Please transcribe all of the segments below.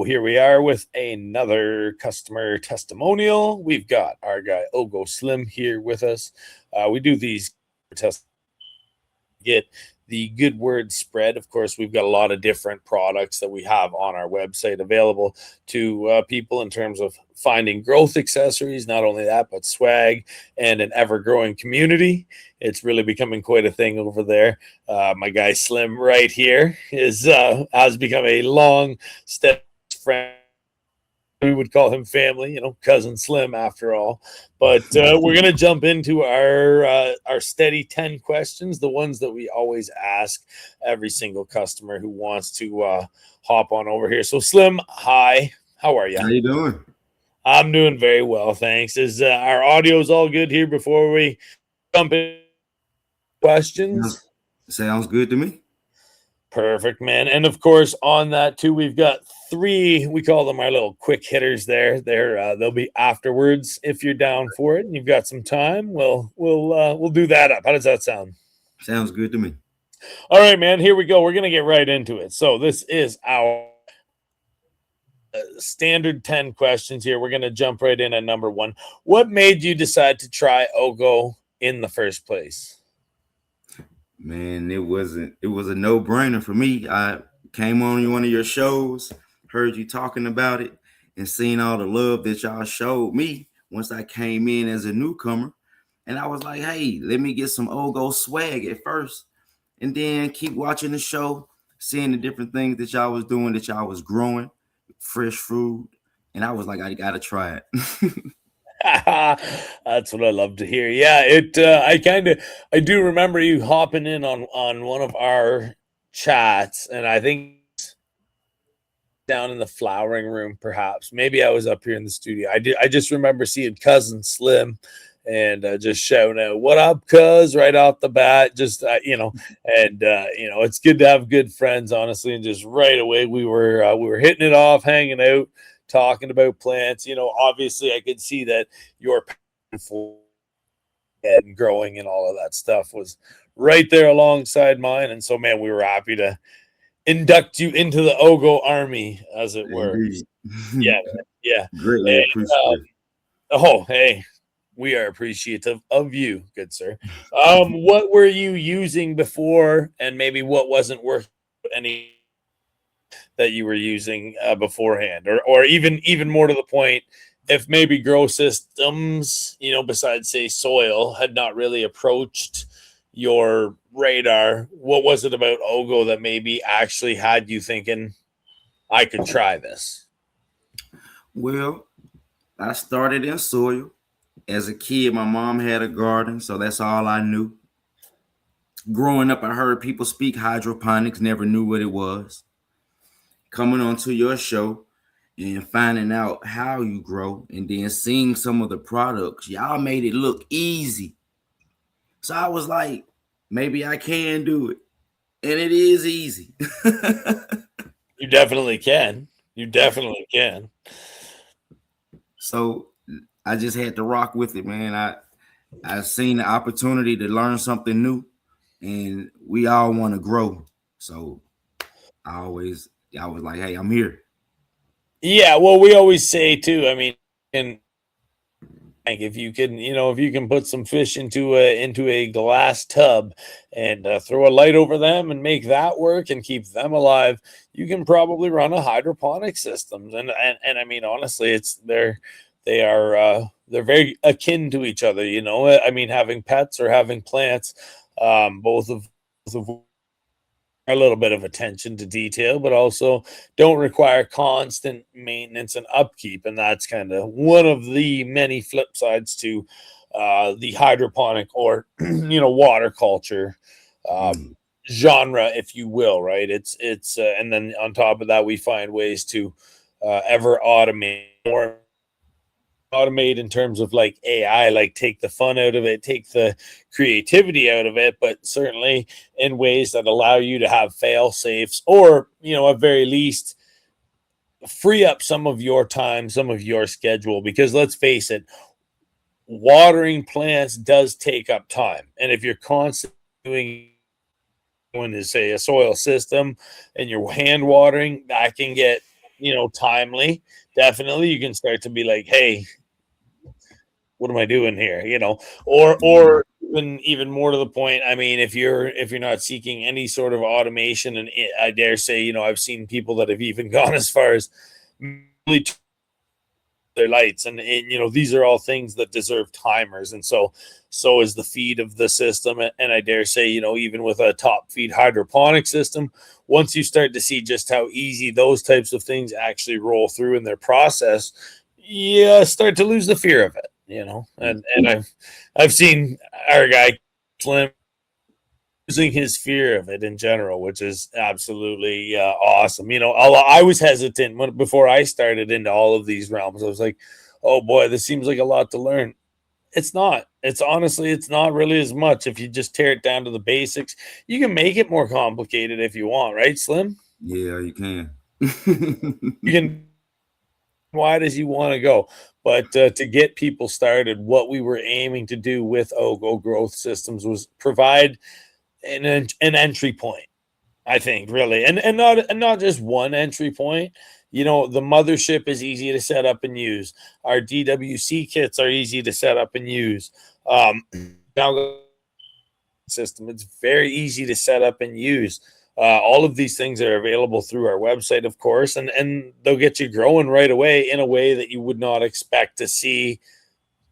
here we are with another customer testimonial. We've got our guy OGGO Slim here with us. We do these tests get the good word spread. Of course, we've got a lot of different products that we have on our website available to people in terms of finding growth accessories. Not only that, but swag and an ever-growing community. It's really becoming quite a thing over there. My guy Slim right here has become a long steady friend. We would call him family, cousin Slim after all. But we're gonna jump into our steady 10 questions, the ones that we always ask every single customer who wants to hop on over here. So Slim, hi, how are you? How you doing? I'm doing very well, thanks. Is our audio's all good here before we jump in questions? Sounds good to me. Perfect, man. And of course, on that too, we've got three. We call them our little quick hitters. They'll be afterwards if you're down for it and you've got some time. We'll do that up. How does that sound? Sounds good to me. All right, man. Here we go. We're gonna get right into it. So this is our standard 10 questions here. We're gonna jump right in at number one. What made you decide to try OGGO in the first place? Man, it was a no-brainer for me. I came on one of your shows, heard you talking about it, and seen all the love that y'all showed me once I came in as a newcomer. And I was like, hey, let me get some OGGO swag at first, and then keep watching the show, seeing the different things that y'all was doing, that y'all was growing, fresh food. And I was like, I gotta try it. That's what I love to hear. Yeah, I do remember you hopping in on one of our chats, and I think down in the flowering room, perhaps. Maybe I was up here in the studio. I just remember seeing cousin Slim and just shouting out, "What up, cuz?" right off the bat. Just it's good to have good friends, honestly. And just right away, we were hitting it off, hanging out, talking about plants. Obviously I could see that your passion for and growing and all of that stuff was right there alongside mine. And so, man, we were happy to induct you into the OGGO Army, as it were. Indeed. Yeah, yeah. Greatly And, appreciative. hey, we are appreciative of you, good sir. What were you using before, and maybe what wasn't working? Any that you were using beforehand, or even more to the point, if maybe grow systems, besides say soil, had not really approached your radar, what was it about OGGO that maybe actually had you thinking, I could try this? Well, I started in soil. As a kid, my mom had a garden, so that's all I knew. Growing up, I heard people speak hydroponics, never knew what it was. Coming onto your show and finding out how you grow and then seeing some of the products, y'all made it look easy. So I was like, maybe I can do it. And it is easy. You definitely can. You definitely can. So I just had to rock with it, man. I seen the opportunity to learn something new, and we all want to grow. So I was like, hey, I'm here. Yeah, well, we always say too, I mean, and if you can put some fish into a glass tub and throw a light over them and make that work and keep them alive, you can probably run a hydroponic systems. And I mean, honestly, they're very akin to each other. I mean, having pets or having plants, both of a little bit of attention to detail, but also don't require constant maintenance and upkeep. And that's kind of one of the many flip sides to the hydroponic or water culture genre, if you will. Right? It's and then on top of that, we find ways to ever automate more. Automate in terms of like AI, like take the fun out of it, take the creativity out of it, but certainly in ways that allow you to have fail safes or, at very least, free up some of your time, some of your schedule. Because let's face it, watering plants does take up time. And if you're constantly doing when is say a soil system and you're hand watering, that can get timely, definitely you can start to be like, hey, what am I doing here? Or even more to the point. I mean, if you're not seeking any sort of automation, and I dare say, I've seen people that have even gone as far as really their lights, and these are all things that deserve timers, and so is the feed of the system. And I dare say, even with a top feed hydroponic system, once you start to see just how easy those types of things actually roll through in their process, you start to lose the fear of it. And I've seen our guy Slim losing his fear of it in general, which is absolutely awesome. I was hesitant before I started into all of these realms. I was like, oh boy, this seems like a lot to learn. It's not. It's not really as much if you just tear it down to the basics. You can make it more complicated if you want, right, Slim? Yeah, you can. You can wide as you want to go. But to get people started, what we were aiming to do with OGGO Growth Systems was provide an entry point, I think, really, and not just one entry point. The mothership is easy to set up and use. Our DWC kits are easy to set up and use. Now system, it's very easy to set up and use. All of these things are available through our website, of course, and they'll get you growing right away in a way that you would not expect to see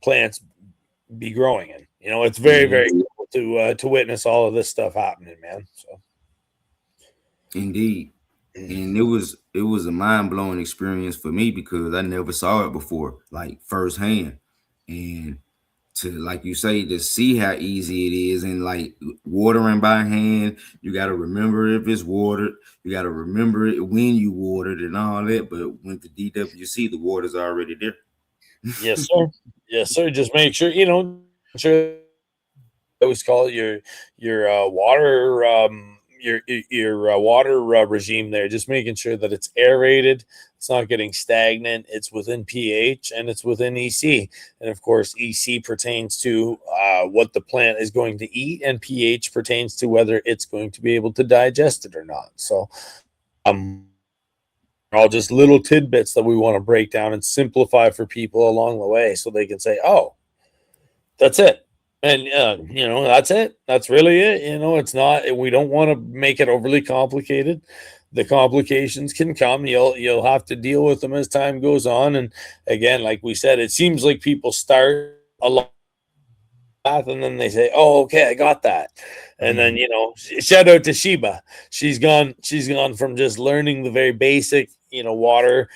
plants be growing in. It's very, Mhm. very cool to witness all of this stuff happening, man. So. Indeed. And it was a mind-blowing experience for me because I never saw it before, like firsthand. And to, like you say, to see how easy it is, and like watering by hand, you got to remember if it's watered, you got to remember it when you watered and all that. But with the DWC, the water's already there. Yes, sir. Yes, sir. Just make sure, sure I always call it your water your water regime there. Just making sure that it's aerated, it's not getting stagnant, it's within pH, and it's within EC. And of course, EC pertains to what the plant is going to eat, and pH pertains to whether it's going to be able to digest it or not. So, all just little tidbits that we want to break down and simplify for people along the way, so they can say, "Oh, that's it." And that's it. That's really it. It's not. We don't want to make it overly complicated. The complications can come. You'll have to deal with them as time goes on. And again, like we said, it seems like people start a lot and then they say, "Oh, okay, I got that." And then Mhm. shout out to Sheba. She's gone from just learning the very basic, water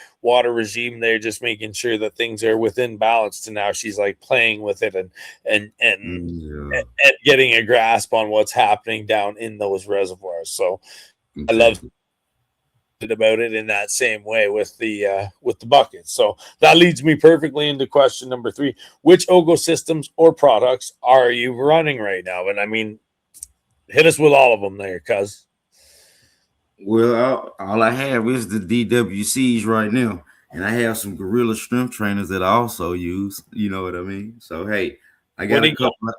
regime there, just making sure that things are within balance, to now she's like playing with it and and Yeah, and getting a grasp on what's happening down in those reservoirs. So I love exactly. it about it in that same way with the buckets. So that leads me perfectly into question number 3. Which OGGO systems or products are you running right now? And I mean, hit us with all of them there, cuz. Well, all I have is the DWCs right now, and I have some Gorilla Strength Trainers that I also use. You know what I mean? So hey, I What got do a you got? couple.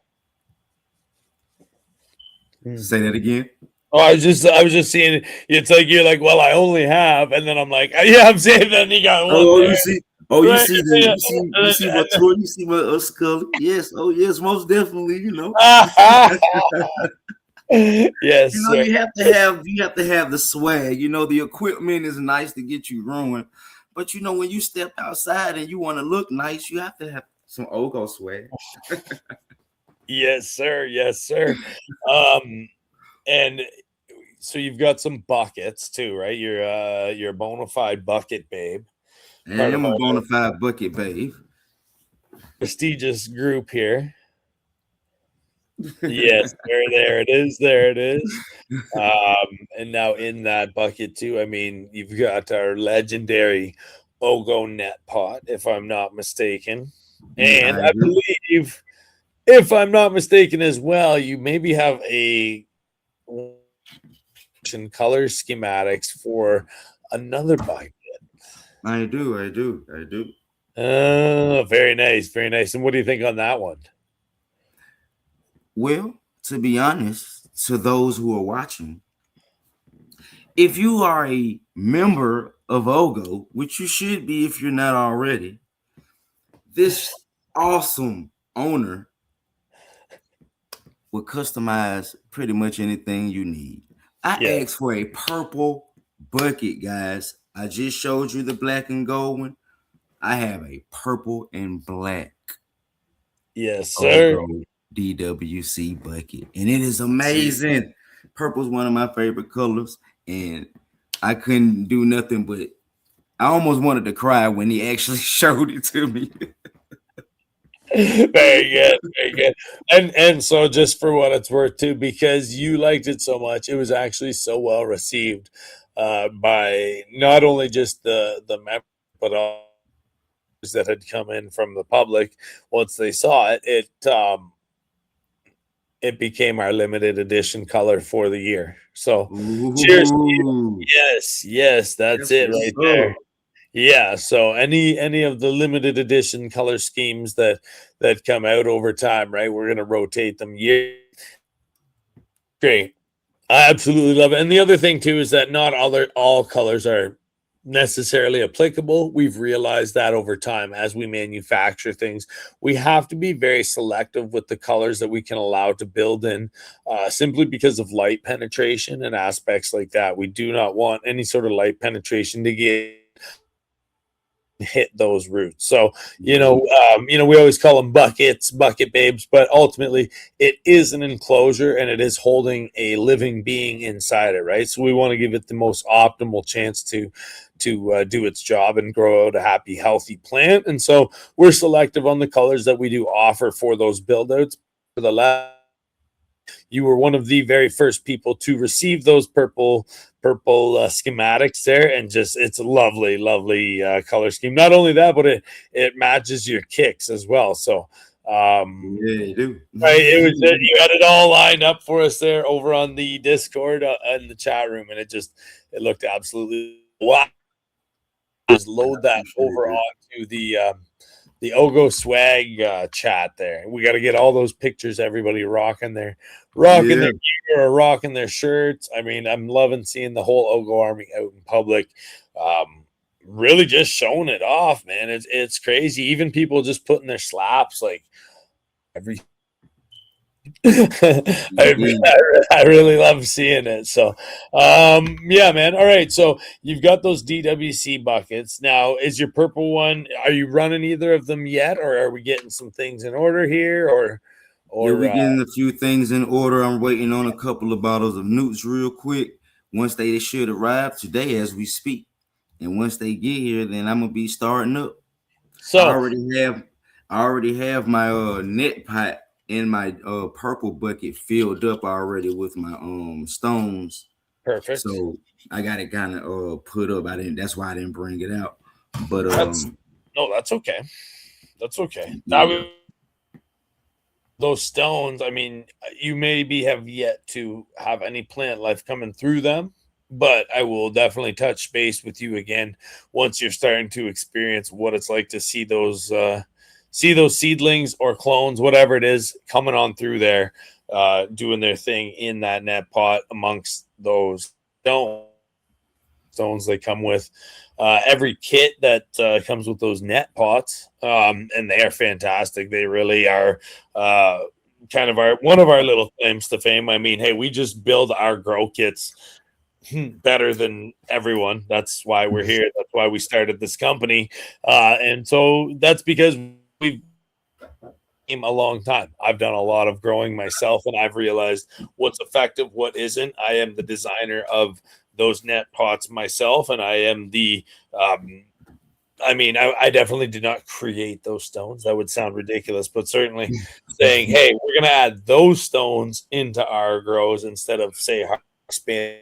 Hmm. Say that again. Oh, I was just seeing it's like you're like, well, I only have, and then I'm like, yeah, I'm saying then you got one Oh, there, you see. Oh, you right? see the you see my toy. You see my Scully. Yes. Oh, yes. Most definitely. Yes, sir. You have to have the swag. The equipment is nice to get you growing, but when you step outside and you want to look nice, you have to have some OGGO swag. Yes, sir. Yes, sir. Um, and so you've got some buckets too, right? You're a bona fide bucket babe, I part of am a our bona fide bucket babe. prestigious group here. Yes, there it is. There it is. And now in that bucket too, I mean, you've got our legendary OGGO net pot, if I'm not mistaken. And I I agree. believe, if I'm not mistaken as well, you maybe have a color schematics for another bucket. I do. I do. I do. Oh, very nice, very nice. And what do you think on that one? Well, to be honest, to those who are watching, if you are a member of OGGO, which you should be if you're not already, this awesome owner will customize pretty much anything you need. I Yeah. asked for a purple bucket, guys. I just showed you the black and gold one. I have a purple and black Yes, sir. OGGO DWC bucket, and it is See, amazing. Purple's one of my favorite colors, and I couldn't do nothing but I almost wanted to cry when he actually showed it to me. very good, very good. And so just for what it's worth too, because you liked it so much, it was actually so well received by not only just the members, but all that had come in from the public. Once they saw it, it became our limited edition color for the year. So cheers to you. Ooh, Yes, yes, that's that's it what's right up. there. Yeah, so any of the limited edition color schemes that come out over time, right? We're gonna rotate them. Yeah, great. I absolutely love it. And the other thing too is that not all colors are necessarily applicable. We've realized that over time as we manufacture things, we have to be very selective with the colors that we can allow to build in, simply because of light penetration and aspects like that. We do not want any sort of light penetration to get hit those roots. So, Mhm. we always call them buckets, bucket babes, but ultimately it is an enclosure and it is holding a living being inside it, right? So we want to give it the most optimal chance to do its job and grow out a happy, healthy plant. And so we're selective on the colors that we do offer for those build outs. For the last, you were one of the very first people to receive those purple schematics there, and just it's a lovely, lovely color scheme. Not only that, but it matches your kicks as well. So Yeah, you do. right, you had it all lined up for us there over on the Discord in the chat room, and it looked absolutely wow. Just I load that appreciate over that. onto the OGGO swag chat there. We got to get all those pictures. Everybody rocking Yeah, their gear or rocking their shirts. I mean, I'm loving seeing the whole OGGO Army out in public. Really just showing it off, man. It's crazy. Even people just putting their slaps like every indeed. I really love seeing it. So, yeah, man. All right. So you've got those DWC buckets. Now, is your purple one, are you running either of them yet, or are we getting some things in order here, Yeah, or, we getting a few things in order. I'm waiting on a couple of bottles of Newts real quick. Once they should arrive today as we speak. And once they get here, then I'm gonna be starting up. I so already have I already have my net pot in my purple bucket filled up already with my stones. perfect. So I got it kind of put up. I didn't that's why I didn't bring it out. But That's no, that's okay. That's okay. yeah. Those stones, I mean, you maybe have yet to have any plant life coming through them, but I will definitely touch base with you again once you're starting to experience what it's like to see those seedlings or clones, whatever it is, coming on through there, doing their thing in that net pot amongst those stones they come with. Every kit that comes with those net pots, and they are fantastic. They really are kind of our one of our little claims to fame. I mean, hey, we just build our grow kits better than everyone. That's why we're here. That's why we started this company, and so that's because we've came a long time. I've done a lot of growing myself, and I've realized what's effective, what isn't. I am the designer of those net pots myself, and I am the I mean, I definitely did not create those stones. That would sound ridiculous, but certainly saying, "Hey, we're going to add those stones into our grows instead of say expand."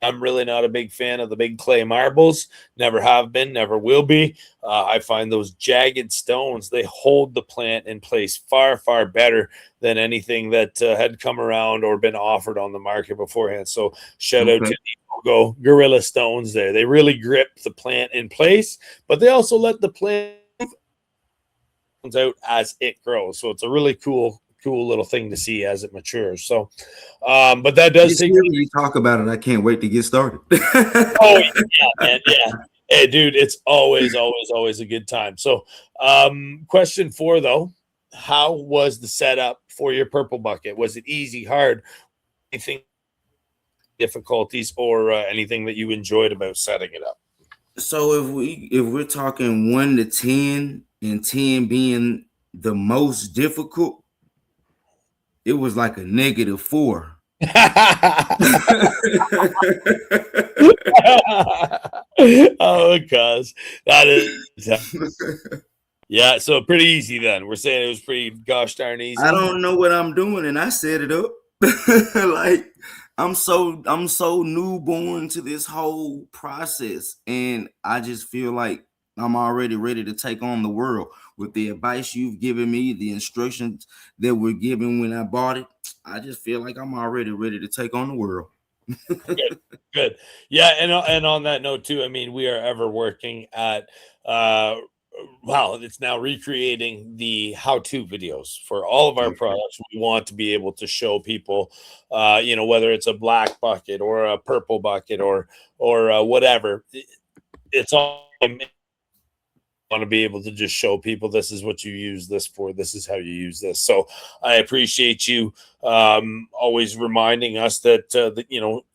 I'm really not a big fan of the big clay marbles. Never have been, never will be. I find those jagged stones, they hold the plant in place far, far better than anything that had come around or been offered on the market beforehand. So shout out Okay. to the Go Gorilla Stones there. They really grip the plant in place, but they also let the plant out as it grows. So it's a really cool cool little thing to see as it matures. So, but that does Just take. hearing you talk about it, I can't wait to get started. Oh yeah, man, yeah. Hey, dude, it's always, always, always a good time. So, question 4 though, how was the setup for your purple bucket? Was it easy, hard, anything difficulties, or anything that you enjoyed about setting it up? So if we're talking 1 to 10, and 10 being the most difficult, it was like a -4. Oh, cuz that is, yeah. So pretty easy then. We're saying it was pretty gosh darn easy. I don't know what I'm doing, and I set it up. Like I'm so newborn to this whole process, and I just feel like I'm already ready to take on the world with the advice you've given me, the instructions that were given when I bought it. I just feel like I'm already ready to take on the world. Good, good. Yeah, and on that note too, I mean, we are ever working at well, it's now recreating the how-to videos for all of our products. We want to be able to show people, whether it's a black bucket or a purple bucket or whatever. It's all want to be able to just show people this is what you use this for, this is how you use this. So I appreciate you always reminding us that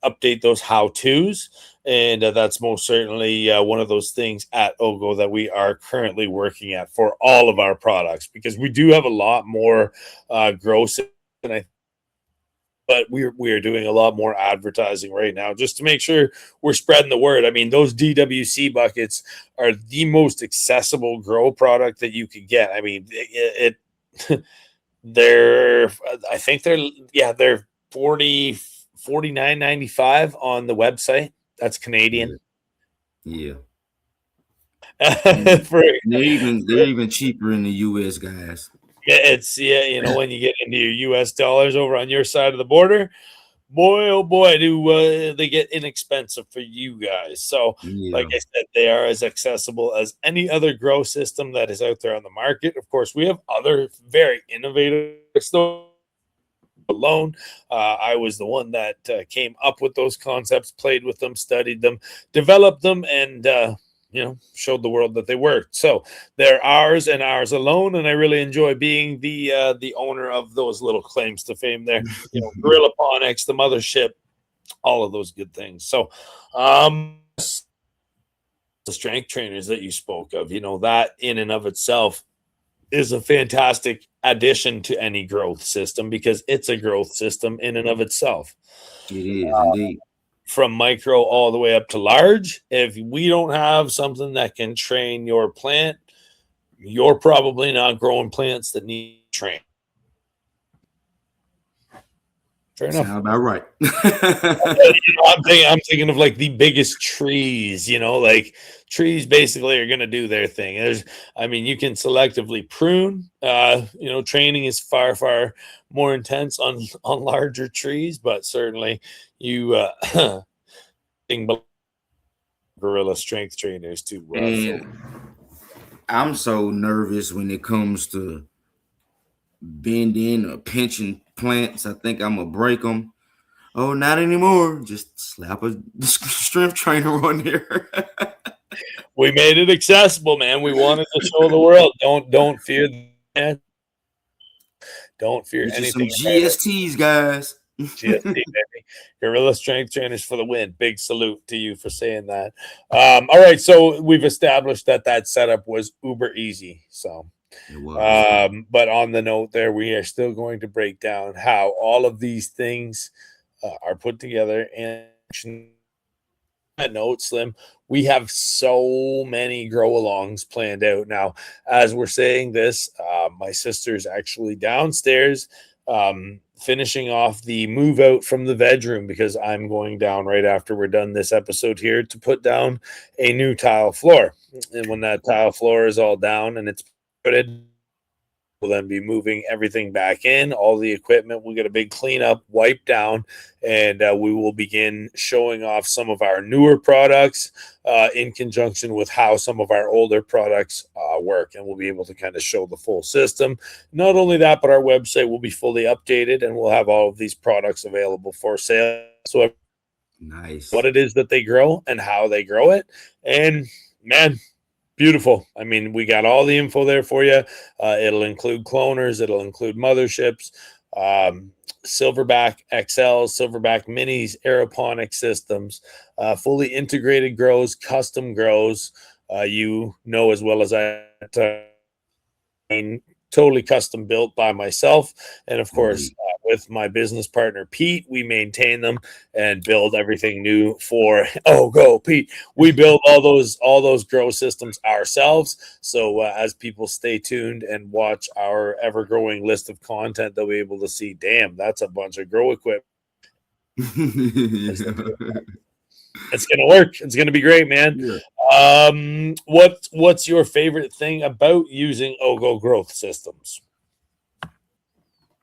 update those how to's, and that's most certainly one of those things at OGGO that we are currently working at for all of our products, because we do have a lot more gross, and but we're doing a lot more advertising right now just to make sure we're spreading the word. I mean, those DWC buckets are the most accessible grow product that you could get. I mean, they're I think they're 49.95 on the website. That's Canadian. Yeah. For, They're even cheaper in the US, guys. it's when you get into your US dollars over on your side of the border, boy, oh boy, do they get inexpensive for you guys. So, like Yeah. I said, they are as accessible as any other grow system that is out there on the market. Of course, we have other very innovative stuff. Alone, I was the one that came up with those concepts, played with them, studied them, developed them, and showed the world that they worked. So they're ours and ours alone, and I really enjoy being the owner of those little claims to fame there. Hydroponics, the mothership, all of those good things. So the strength trainers that you spoke of, that in and of itself is a fantastic addition to any growth system, because it's a growth system in and of itself. It is indeed. From micro all the way up to large. If we don't have something that can train your plant, you're probably not growing plants that need train. Fair enough. Sound about right. I'm thinking of like the biggest trees, like trees basically are going to do their thing. You can selectively prune, training is far, far more intense on larger trees, but certainly you, gorilla strength trainers too. I'm so nervous when it comes to bending or pinching plants. I think I'm gonna break them. Oh, not anymore. Just slap a strength trainer on there. We made it accessible, man. We wanted to show the world. Don't fear that. Don't fear anything. Some GSTs, guys. GST, baby. Gorilla strength trainers for the win. Big salute to you for saying that. All right, so we've established that setup was uber easy. So, but on the note there, we are still going to break down how all of these things are put together. And that note, Slim, we have so many grow alongs planned out now. As we're saying this, my sister's actually downstairs finishing off the move out from the veg room, because I'm going down right after we're done this episode here to put down a new tile floor. And when that tile floor is all down and it's put in, We'll then be moving everything back in, all the equipment. We'll get a big cleanup, wipe down, and we will begin showing off some of our newer products in conjunction with how some of our older products work. And we'll be able to kind of show the full system. Not only that, but our website will be fully updated, and we'll have all of these products available for sale. So Nice. what it is that they grow and how they grow it. And man, beautiful. I mean, we got all the info there for you. It'll include cloners, it'll include motherships, Silverback XL, Silverback Minis, aeroponic systems, fully integrated grows, custom grows. You know as well as I, totally custom built by myself, and of course with my business partner Pete, we maintain them and build everything new for OGGO. Pete, we build all those grow systems ourselves. So as people stay tuned and watch our ever growing list of content, they'll be able to see, damn, that's a bunch of grow equipment. It's gonna work. It's gonna be great, man. Yeah. What's your favorite thing about using OGGO growth systems,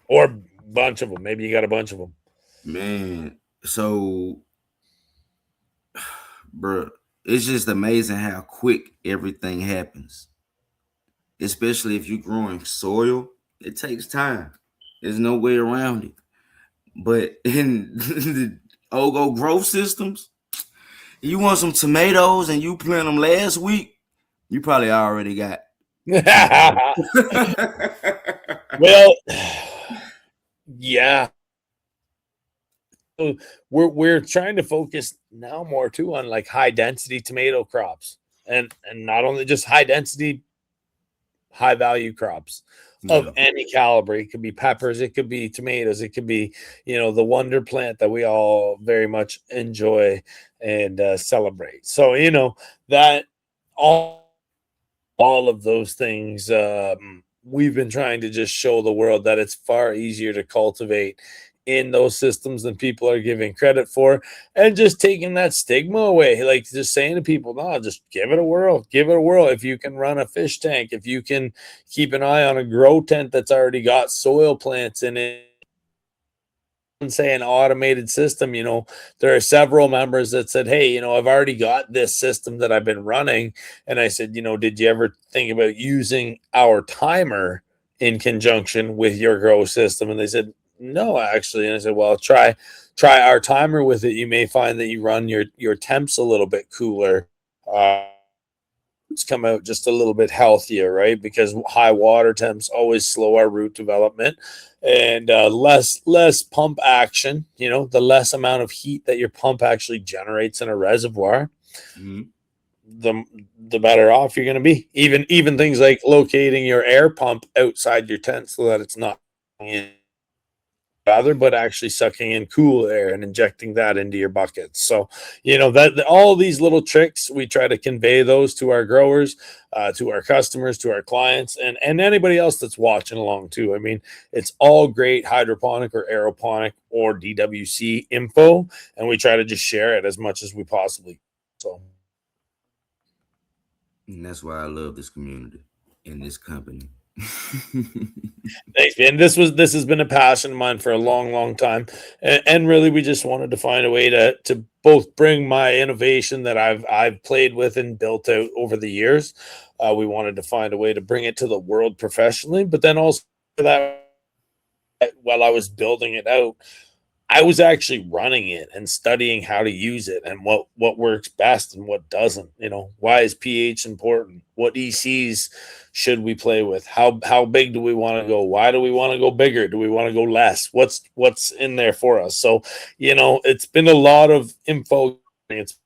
or a bunch of them? Maybe you got a bunch of them. Man, so bro, it's just amazing how quick everything happens. Especially if you're growing soil, it takes time. There's no way around it. But in the OGGO growth systems, you want some tomatoes and you plant them last week, you probably already got. Well, yeah. So we're trying to focus now more too on like high density tomato crops, and not only just high density, high value crops of any caliber. It could be peppers, it could be tomatoes, it could be, the wonder plant that we all very much enjoy and celebrate. So that all of those things, we've been trying to just show the world that it's far easier to cultivate in those systems than people are giving credit for, and just taking that stigma away. Like just saying to people, no, just give it a whirl. If you can run a fish tank, if you can keep an eye on a grow tent that's already got soil plants in it, and say an automated system, there are several members that said, hey, I've already got this system that I've been running. And I said, did you ever think about using our timer in conjunction with your grow system? And they said, no, actually. And I said, well, try our timer with it. You may find that you run your temps a little bit cooler. It's come out just a little bit healthier, right? Because high water temps always slow our root development, and less pump action. The less amount of heat that your pump actually generates in a reservoir, the better off you're going to be. Even things like locating your air pump outside your tent so that it's not in but actually sucking in cool air and injecting that into your buckets. So that all these little tricks, we try to convey those to our growers, to our customers, to our clients, and anybody else that's watching along too. I mean, it's all great hydroponic or aeroponic or DWC info, and we try to just share it as much as we possibly can. So, and that's why I love this community and this company. Thanks, man. This has been a passion of mine for a long time, and really, we just wanted to find a way to both bring my innovation that I've played with and built out over the years. We wanted to find a way to bring it to the world professionally, but then also that while I was building it out, I was actually running it and studying how to use it and what works best and what doesn't. Why is pH important? What ECs should we play with? How big do we want to go? Why do we want to go bigger? Do we want to go less? What's in there for us? So, it's been a lot of info. It's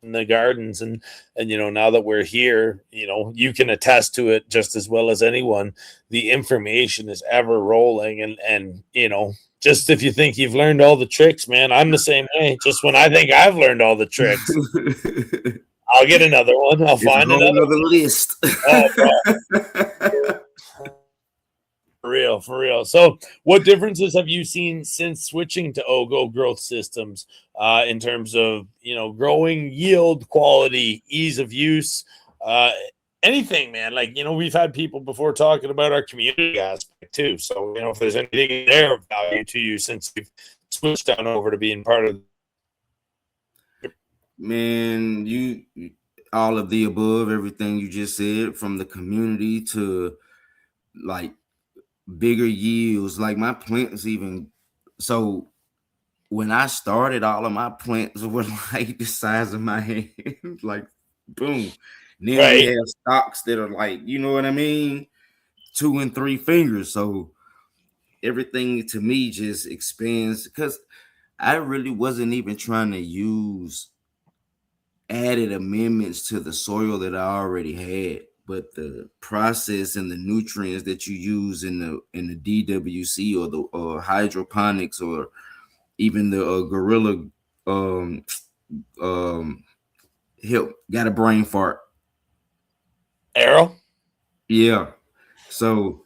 in the gardens, and now that we're here, you can attest to it just as well as anyone. The information is ever rolling, and just if you think you've learned all the tricks, man, I'm the same way. Just when I think I've learned all the tricks, I'll get another one. I'll find another list. For real. So what differences have you seen since switching to OGGO growth systems, in terms of, growing yield, quality, ease of use, anything, man. Like, we've had people before talking about our community aspect too. So, if there's anything there of value to you since you've switched on over to being part of. Man, all of the above, everything you just said, from the community to like bigger yields. Like my plants, even so, when I started, all of my plants were like the size of my hand, like boom. Then we Right. have stocks that are like, you know what I mean, 2 and 3 fingers. So everything to me just expands because I really wasn't even trying to use added amendments to the soil that I already had, but the process and the nutrients that you use in the DWC or the hydroponics or even the gorilla um help got a brain fart. Arrow. Yeah. So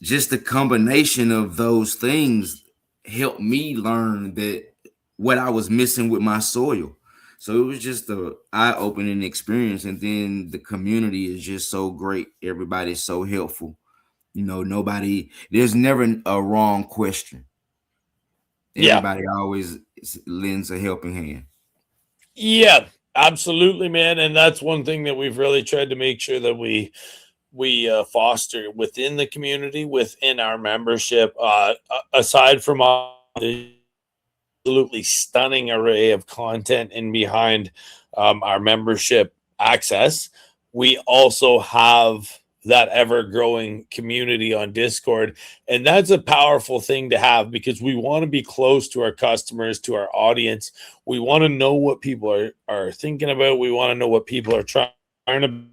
just the combination of those things helped me learn that what I was missing with my soil. So it was just a eye-opening experience. And then the community is just so great. Everybody's so helpful. There's never a wrong question. Yeah. Everybody always lends a helping hand. Yeah, absolutely, man. And that's one thing that we've really tried to make sure that we foster within the community, within our membership. Aside from the absolutely stunning array of content in behind our membership access, we also have that ever growing community on Discord. And that's a powerful thing to have because we want to be close to our customers, to our audience. We want to know what people are thinking about. We want to know what people are trying to.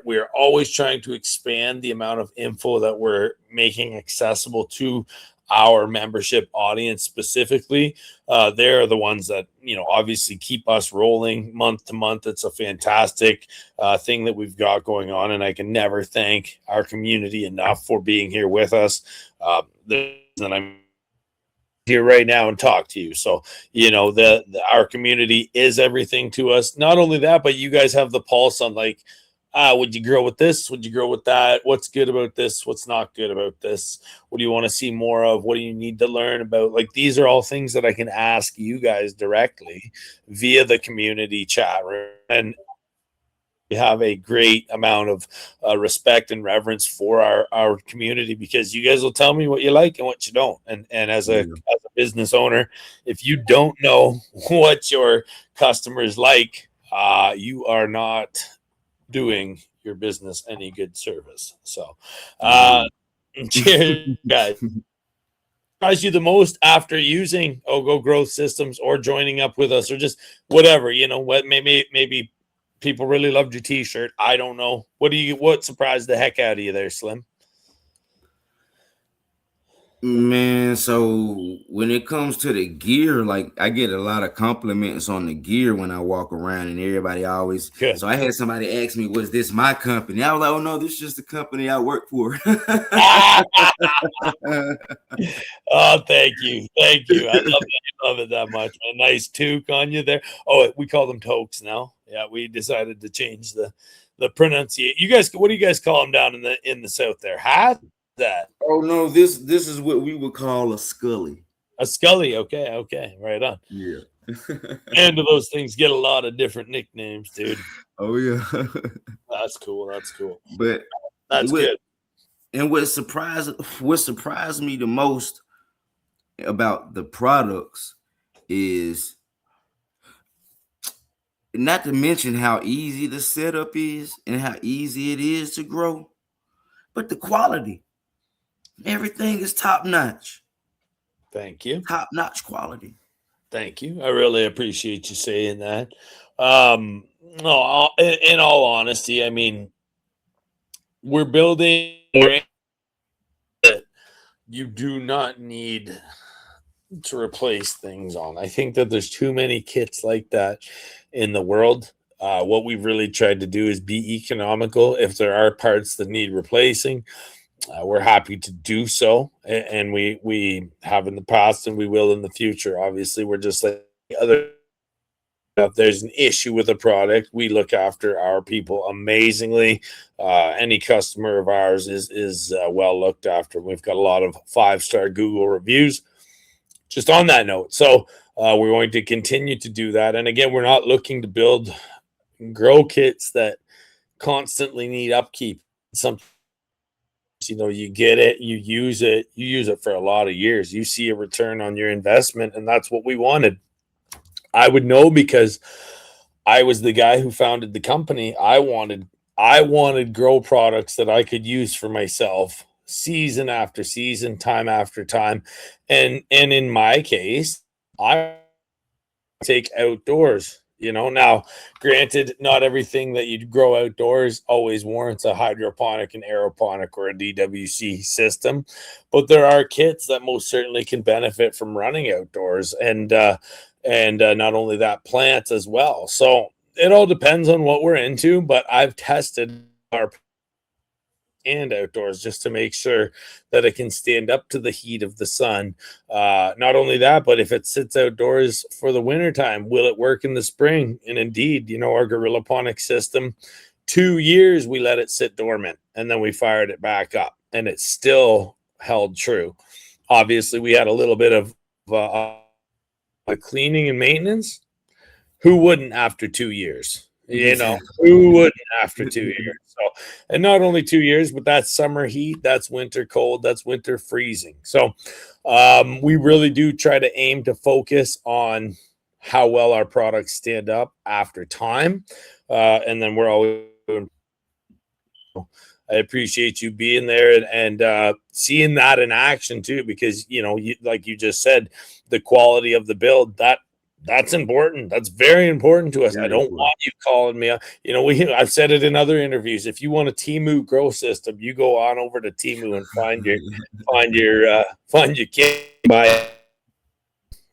We're always trying to expand the amount of info that we're making accessible to our membership audience specifically. They're the ones that, obviously keep us rolling month to month. It's a fantastic thing that we've got going on. And I can never thank our community enough for being here with us. That I'm here right now and talk to you. So, our community is everything to us. Not only that, but you guys have the pulse on like, would you grow with this? Would you grow with that? What's good about this? What's not good about this? What do you want to see more of? What do you need to learn about? Like, these are all things that I can ask you guys directly via the community chat room. And we have a great amount of respect and reverence for our community because you guys will tell me what you like and what you don't. And as a business owner, if you don't know what your customers like, you are not doing your business any good service. So, cheers, guys. Surprise you the most after using OGGO Growth Systems or joining up with us or just whatever, what maybe people really loved your t-shirt. I don't know. What surprised the heck out of you there, Slim? Man, so when it comes to the gear, like I get a lot of compliments on the gear when I walk around, and everybody always. Good. So I had somebody ask me, "Was this my company?" I was like, "Oh no, this is just the company I work for." Oh, thank you. I love it that much. A nice toque on you there. Oh, we call them tokes now. Yeah, we decided to change the pronunciation. You guys, what do you guys call them down in the south there? Hat? That? Oh no, this is what we would call a scully. A scully. Okay, right on. Yeah. And those things get a lot of different nicknames, dude. Oh yeah. That's cool. But that's good. And what surprised me the most about the products is not to mention how easy the setup is and how easy it is to grow, but the quality. Everything is top notch. Thank you. Top notch quality. Thank you. I really appreciate you saying that. No, in all honesty, I mean, we're building that you do not need to replace things on. I think that there's too many kits like that in the world. What we've really tried to do is be economical. If there are parts that need replacing, we're happy to do so, and we have in the past, and we will in the future. Obviously, we're just like other if there's an issue with a product, we look after our people amazingly. Any customer of ours is well looked after. We've got a lot of 5-star Google reviews. Just on that note, so we're going to continue to do that. And again, we're not looking to build grow kits that constantly need upkeep. Some, you get it, you use it for a lot of years. You see a return on your investment, and that's what we wanted. I would know because I was the guy who founded the company. I wanted grow products that I could use for myself season after season, time after time. And in my case, I take outdoors. Now, granted, not everything that you grow outdoors always warrants a hydroponic, an aeroponic, or a DWC system, but there are kits that most certainly can benefit from running outdoors, and not only that, plants as well. So it all depends on what we're into, but I've tested our and outdoors just to make sure that it can stand up to the heat of the sun. Not only that, but if it sits outdoors for the wintertime, will it work in the spring? And indeed, our Gorillaponic system, 2 years we let it sit dormant, and then we fired it back up, and it still held true. Obviously, we had a little bit of cleaning and maintenance. Who wouldn't after 2 years? Who wouldn't after 2 years? So, and not only 2 years, but that's summer heat, that's winter cold, that's winter freezing. So, we really do try to aim to focus on how well our products stand up after time, and then we're always. I appreciate you being there and seeing that in action too, because like you just said, the quality of the build that's important. That's very important to us. Very I don't important. want you calling me up. I've said it in other interviews. If you want a Temu grow system, you go on over to Temu and find your kit, buy it,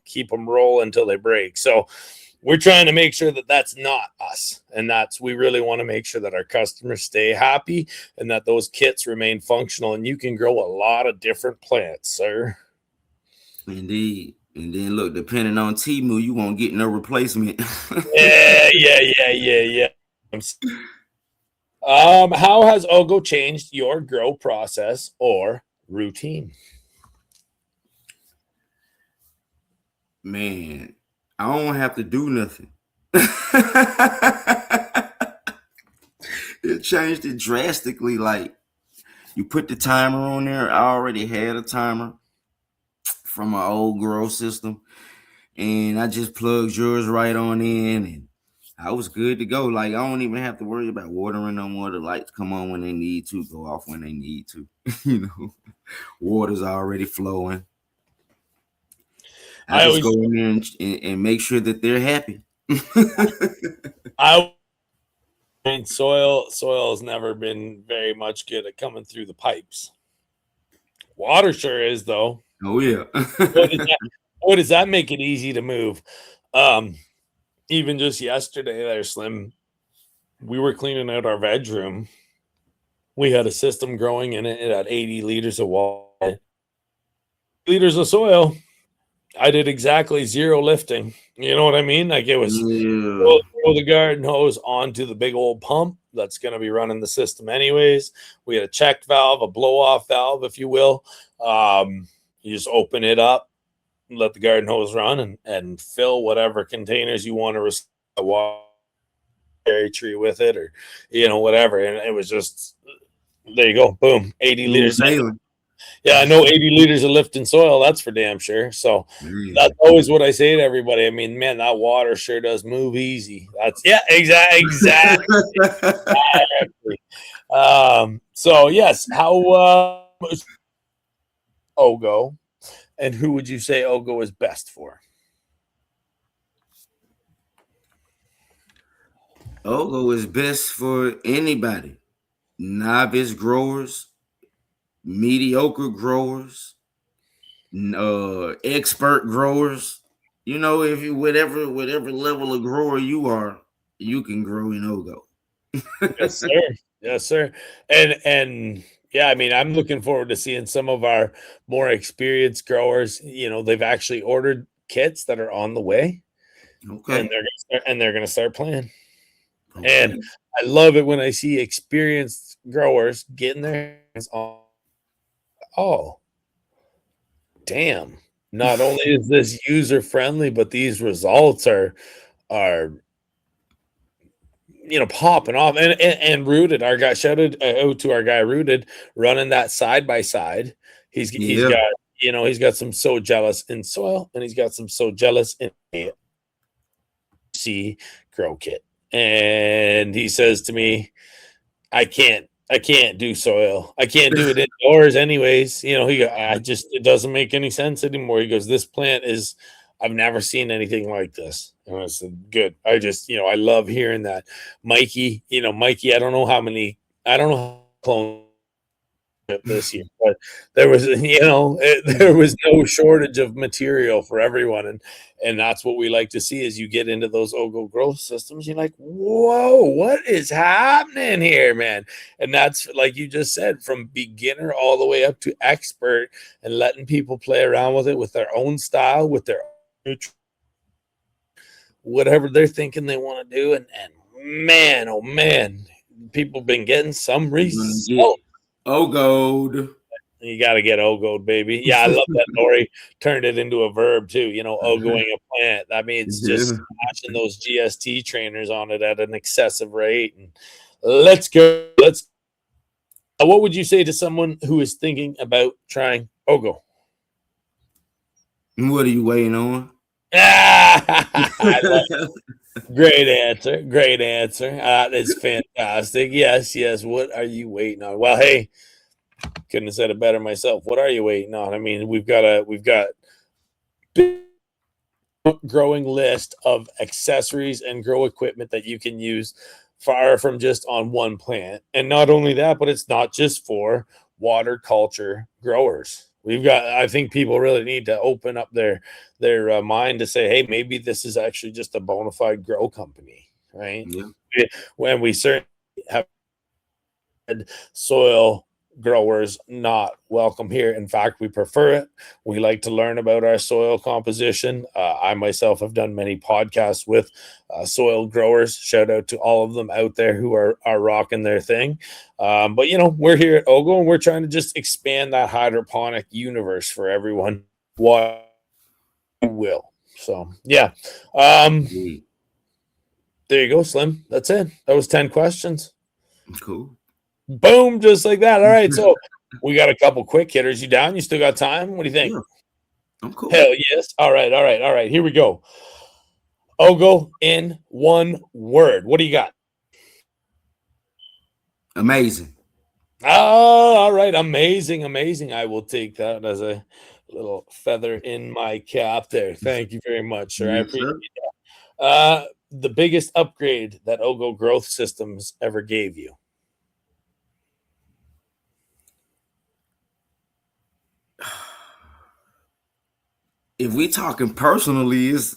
keep them roll until they break. So we're trying to make sure that that's not us, and we really want to make sure that our customers stay happy and that those kits remain functional, and you can grow a lot of different plants, sir. Indeed. And then look, depending on Temu, you won't get no replacement. Yeah. How has OGGO changed your grow process or routine? Man, I don't have to do nothing. It changed it drastically. Like, you put the timer on there. I already had a timer from my old grow system, and I just plugged yours right on in, and I was good to go. Like, I don't even have to worry about watering no more. The lights come on when they need to, go off when they need to. Water's already flowing. I just go in there and make sure that they're happy. Soil has never been very much good at coming through the pipes. Water sure is, though. Oh yeah. Boy, does that make it easy to move. Even just yesterday there, Slim, we were cleaning out our veg room. We had a system growing in it. It had 80 liters of water, liters of soil. I did exactly 0 lifting. You know what I mean? Like, it was throw the garden hose onto the big old pump that's going to be running the system anyways. We had a check valve, a blow-off valve, if you will. You just open it up, let the garden hose run, and fill whatever containers you want to receive a water cherry tree with it, or whatever. And it was just, there you go, boom, 80 liters. Yeah, I know 80 liters of lifting soil, that's for damn sure. So that's always what I say to everybody. I mean, man, that water sure does move easy. Exactly. So yes, how OGGO, and who would you say OGGO is best for? OGGO is best for anybody. Novice growers, mediocre growers, expert growers. If you whatever level of grower you are, you can grow in OGGO. Yes, sir. And yeah, I mean, I'm looking forward to seeing some of our more experienced growers. They've actually ordered kits that are on the way. Okay. and they're gonna start playing. And Okay. I love it when I see experienced growers getting their hands on. Oh, damn! Not only is this user friendly, but these results are popping off and Rooted. Our guy shouted out to our guy Rooted running that side by side. He's Yeah. got he's got some so jealous in soil and he's got some so jealous in C grow kit. And he says to me, I can't do soil. I can't do it indoors anyways. It doesn't make any sense anymore. He goes, this plant is, I've never seen anything like this. And I said, good. I love hearing that. Mikey, I don't know how clones this year, but there was, there was no shortage of material for everyone. And that's what we like to see as you get into those OGGO growth systems. You're like, whoa, what is happening here, man? And that's like you just said, from beginner all the way up to expert and letting people play around with it with their own style, with their own whatever they're thinking they want to do. And man, oh man, people been getting some results. OGGO'd. You got to get OGGO'd, baby. Yeah, I love that Lori turned it into a verb too. OGGOing a plant. That means just Yeah. smashing those GST trainers on it at an excessive rate. And let's go. What would you say to someone who is thinking about trying OGGO? What are you waiting on? I love it. Great answer. Great answer. That is fantastic. Yes, yes. What are you waiting on? Well, hey, couldn't have said it better myself. What are you waiting on? I mean, we've got big growing list of accessories and grow equipment that you can use far from just on one plant. And not only that, but it's not just for water culture growers. I think people really need to open up their mind to say, hey, maybe this is actually just a bona fide grow company, right? Yeah. When we certainly have soil growers not welcome here. In fact, we prefer it. We like to learn about our soil composition. I myself have done many podcasts with soil growers. Shout out to all of them out there who are rocking their thing. But we're here at OGGO and we're trying to just expand that hydroponic universe for everyone. What will. So yeah. Yeah. There you go, Slim. That's it. That was 10 questions. Cool. Boom, just like that. All right, so we got a couple quick hitters. You down? You still got time? What do you think? Yeah. I'm cool. Hell yes. All right. Here we go. OGGO in one word. What do you got? Amazing. Oh, all right. Amazing. I will take that as a little feather in my cap there. Thank you very much, sir. I Yes, appreciate sir. that. The biggest upgrade that OGGO Growth Systems ever gave you. If we talking personally, it's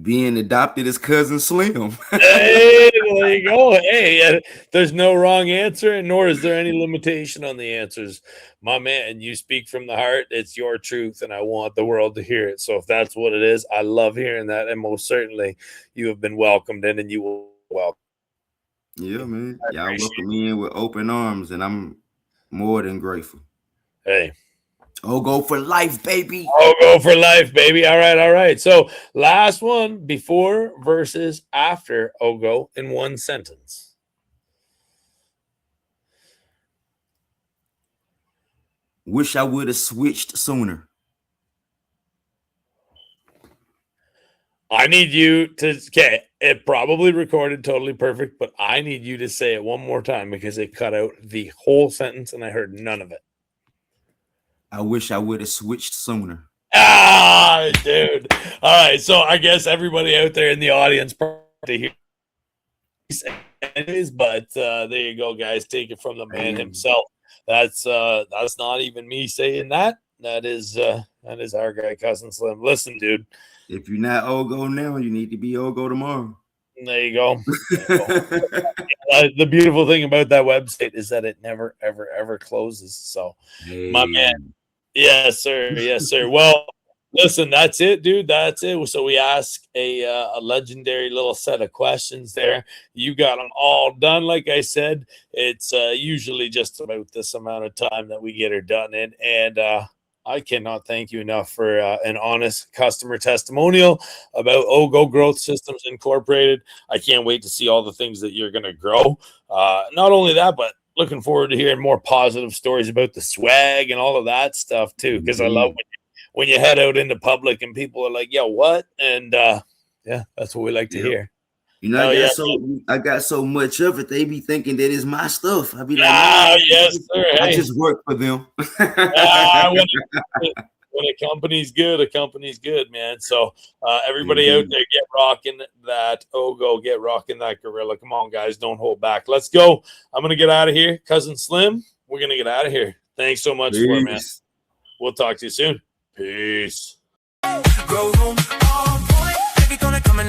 being adopted as cousin Slim. Hey, there you go. Hey, there's no wrong answer, nor is there any limitation on the answers. My man, you speak from the heart. It's your truth, and I want the world to hear it. So if that's what it is, I love hearing that. And most certainly, you have been welcomed in, and you will welcome. Yeah, man. I Y'all appreciate welcome me in with open arms, and I'm more than grateful. it. Hey. OGGO for life, baby. OGGO for life, baby. All right. So last one, before versus after OGGO in one sentence. Wish I would have switched sooner. I need you to, okay, it probably recorded totally perfect, but I need you to say it one more time because it cut out the whole sentence and I heard none of it. I wish I would have switched sooner. Ah, dude. All right. So I guess everybody out there in the audience to hear is, but there you go, guys. Take it from the man himself. That's not even me saying that. That is our guy, Cousin Slim. Listen, dude. If you're not OGGO now, you need to be OGGO tomorrow. There you go. The beautiful thing about that website is that it never, ever, ever closes. So, Hey. my man. Yes, sir. Yes, sir. Well, Listen, that's it, dude. That's it. So we ask a legendary little set of questions there. You got them all done. Like I said, it's usually just about this amount of time that we get her done in. And I cannot thank you enough for an honest customer testimonial about OGGO Growth Systems Incorporated. I can't wait to see all the things that you're going to grow. Not only that, but looking forward to hearing more positive stories about the swag and all of that stuff too, because I love when you head out into public and people are like, "Yo, what?" And yeah, that's what we like to hear. You know, I got so much of it. They be thinking that it's my stuff. I be like, yes, sir. I just work for them. When a company's good, a company's good, man. So everybody out there, get rocking that OGGO, get rocking that gorilla. Come on, guys, don't hold back. Let's go. I'm gonna get out of here, Cousin Slim. We're gonna get out of here. Thanks so much for it, man. We'll talk to you soon. Peace. Go home, all boy. Baby, gonna come in